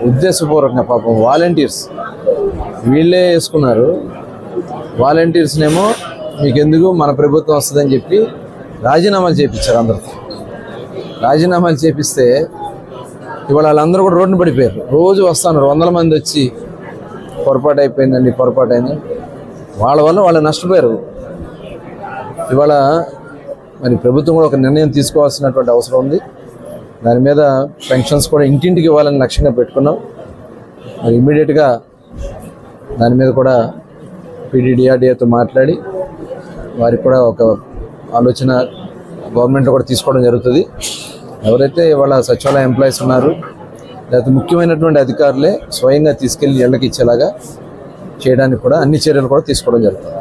ఉద్దేశపూర్వకంగా పాపం వాలంటీర్స్ వీళ్ళే వేసుకున్నారు. వాలంటీర్స్నేమో మీకెందుకు మన ప్రభుత్వం వస్తుందని చెప్పి రాజీనామాలు చేయించారు. అందరితో రాజీనామాలు చేపిస్తే ఇవాళ వాళ్ళందరూ కూడా రోడ్డున పడిపోయారు. రోజు వస్తున్నారు, 100 మంది వచ్చి పొరపాటు అయిపోయిందండి, పొరపాటు అయింది. వాళ్ళ వల్ల వాళ్ళు నష్టపోయారు. ఇవాళ మరి ప్రభుత్వం కూడా ఒక నిర్ణయం తీసుకోవాల్సినటువంటి అవసరం ఉంది. దాని మీద పెన్షన్స్ కూడా ఇంటింటికి ఇవ్వాలని లక్ష్యంగా పెట్టుకున్నాం. మరి ఇమ్మీడియట్గా దాని మీద కూడా PDDRDAతో మాట్లాడి వారికి కూడా ఒక ఆలోచన గవర్నమెంట్ కూడా తీసుకోవడం జరుగుతుంది. ఎవరైతే ఇవాళ సచివాలయ ఎంప్లాయీస్ ఉన్నారు లేకపోతే ముఖ్యమైనటువంటి అధికారులే స్వయంగా తీసుకెళ్లి ఇళ్ళకి ఇచ్చేలాగా చేయడానికి కూడా అన్ని చర్యలు కూడా తీసుకోవడం జరుగుతుంది.